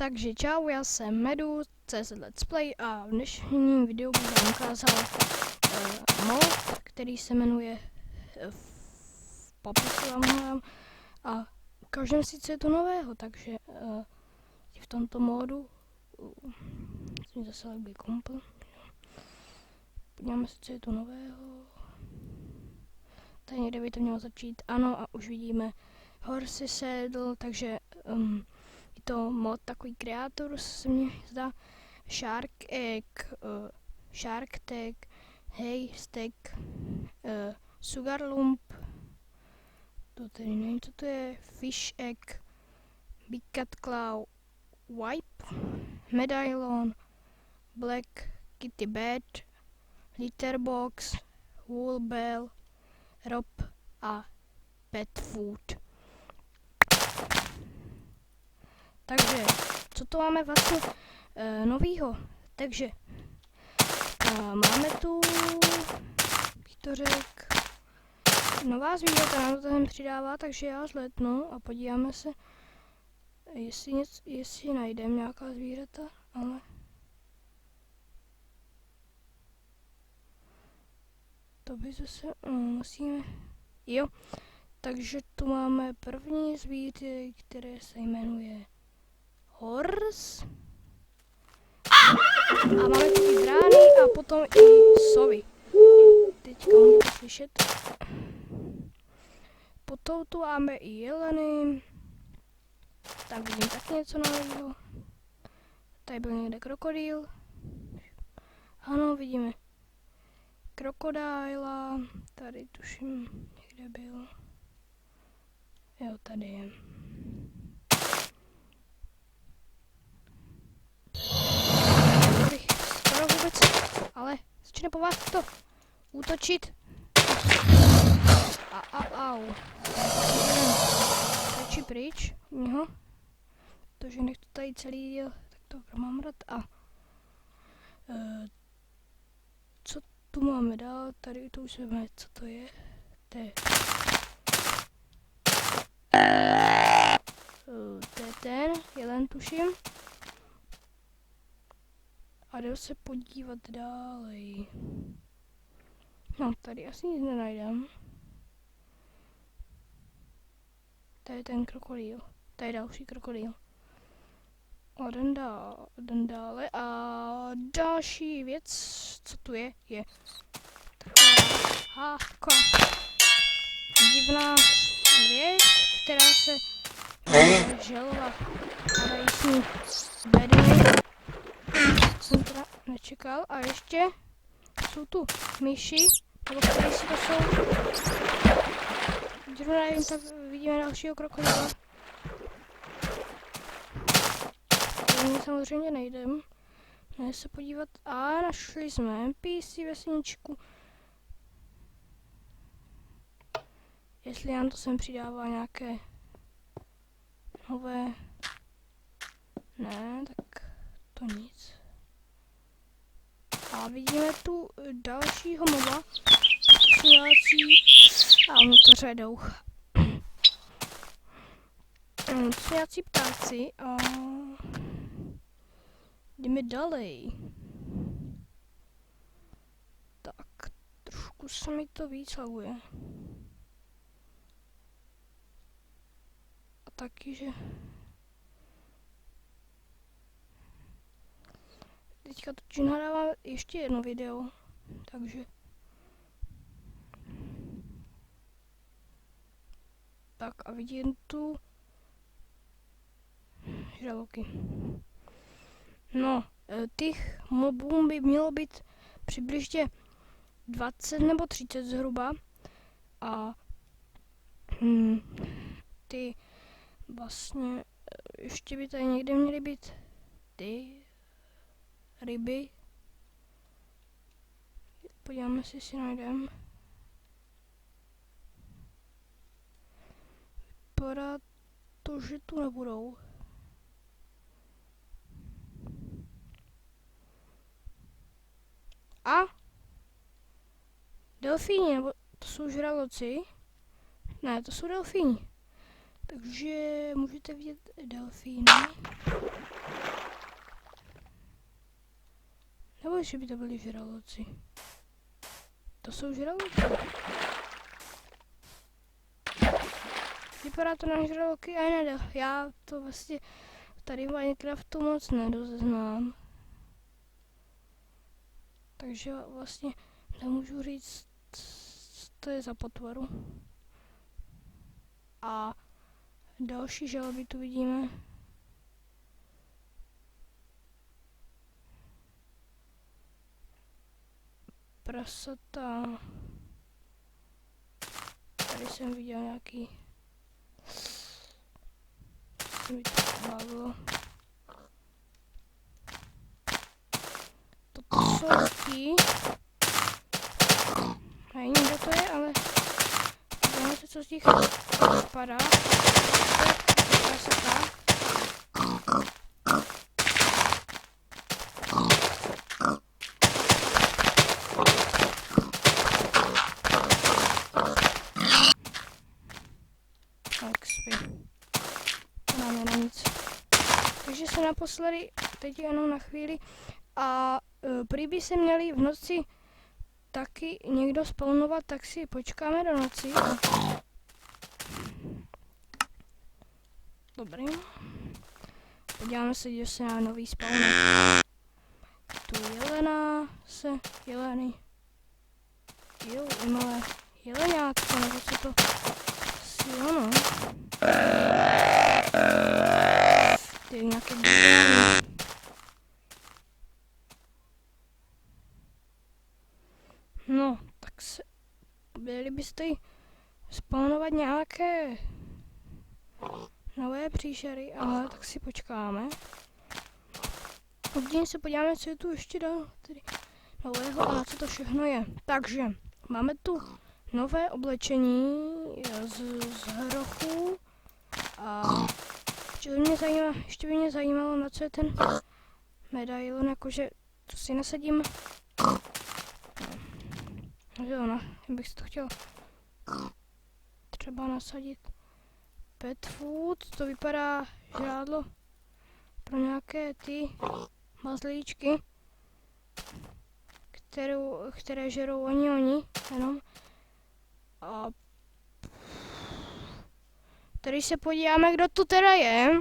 Takže čau, já jsem Medu, CZ Let's Play a v dnešním videu bych vám ukázal mod, který se jmenuje v popisu vám dám a ukážeme si, co je to nového, takže v tomto módu jsem zase laguje kompl. Podíváme se, co je to nového. Tady někde by to mělo začít, ano, a už vidíme Horsey Saddle, takže je to mod takový kreator, se mně zdá. Shark Egg, Shark Tag, Haystack, Sugar Lump, to tedy nevím, co to je, Fish Egg, Big Cat Claw, Wipe, Medaillon, Black Kitty Bed, Litterbox, Wool Bell, Rob a Pet Food. Takže, co to máme vlastně novýho? Takže, máme tu, jak to řek, nová zvířata nám to tam přidává, takže já zletnu a podíváme se, jestli najdeme nějaká zvířata, ale to by zase musíme, jo, takže tu máme první zvíře, které se jmenuje Horse. A máme tu i drány a potom i sovy. Teďka můžete slyšet. Potom tu máme i jeleny. Tam vidím taky něco nového. Tady byl někde krokodýl. Ano, vidíme krokodýla. Tady tuším, někde byl. Jo, tady je. Vůbec, ale začne po vás to útočit. Au. Radši pryč od něho. Protože nech to tady celý díl, tak to mám rád. A co tu máme dál? Tady to už víme, co to je. To je ten jelen, tuším. A jdem se podívat dále. No, tady asi nic nenajdem. Tady je ten krokodýl. Tady je další krokodýl. A jdem dále. A další věc, co tu je taková divná věc, která se želva. A dají s ní bedny. Jsem teda nečekal. A ještě jsou tu myši, nebo které si to jsou. Zrovna nevím, tak vidíme dalšího krokodýla. Tady samozřejmě nejdem. Jdeme se podívat. A našli jsme NPC vesničku. Jestli nám to sem přidává nějaké nové. Ne, tak to nic. A vidíme tu dalšího moba, a ono to řadou. Nějací ptáci a jdeme dalej. Tak, trošku se mi to víc laguje. A taky, že teďka totiž nahrávám ještě jedno video, takže tak a vidím tu žraloky. No, těch mobů by mělo být přibližně 20 nebo 30 zhruba a ty vlastně ještě by tady někde měly být ty ryby. Podíváme si, jestli najdeme. Vypadá to, že tu nebudou. A delfíni, nebo to jsou žraloci? Ne, to jsou delfíni. Takže můžete vidět delfíny. vůbec, že by to byli žraloci. To jsou žraloci. Vypadá to na žraloky a nedá. Já to vlastně tady v Minecraftu moc nedoznám. Takže vlastně nemůžu říct, co to je za potvoru. A další žaloby tu vidíme. Prasata. Tady jsem viděl nějaký. Co mi to bavilo. Toto jsou ti. Nevím, kdo to je, ale podíváme se, co z nich vypadá. Prasata. Takže se naposledy, teď jenom na chvíli, a prý by se měli v noci taky někdo spawnovat, tak si počkáme do noci. Dobrý. Podíváme se, že se na nový spawner. Tu jeleny. Jo, malé jeleňátko, nebo co to si ono. To je nějaké dílání. No, tak se... Byli byste spawnovat nějaké nové příšery, ale tak si počkáme. Hodně se podíváme, co je tu ještě dál tedy nového a na co to všechno je. Takže máme tu nové oblečení z hrochu a ještě by mě zajímalo, na co je ten medailon, jakože to si nasadím. Jo, no, bych si to chtěl třeba nasadit. Pet food, to vypadá žrádlo pro nějaké ty mazlíčky, které žerou oni jenom. A tady se podíváme, kdo tu teda je.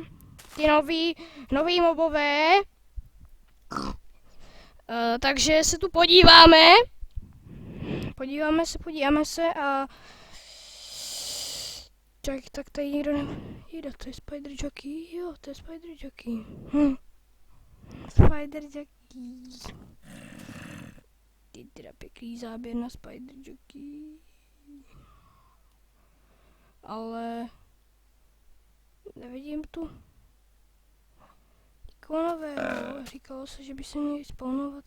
Ty nový mobové. Takže se tu podíváme. Podíváme se a... Tak tady někdo nejde, to je Spider Jockey, jo, to je Spider Jockey. Spider Jockey. Ty teda pěkný záběr na Spider Jockey. Ale... Nevidím tu nikoho nového. Říkalo se, že by se měli spawnovat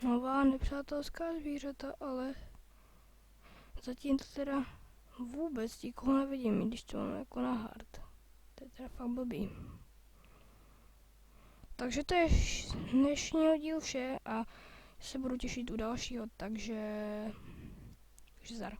nová nepřátelská zvířata, ale zatím to teda vůbec nikoho nevidím, i když to mám jako na hard. To je teda fakt blbý. Takže to je dnešního díl vše a se budu těšit u dalšího, takže zdar.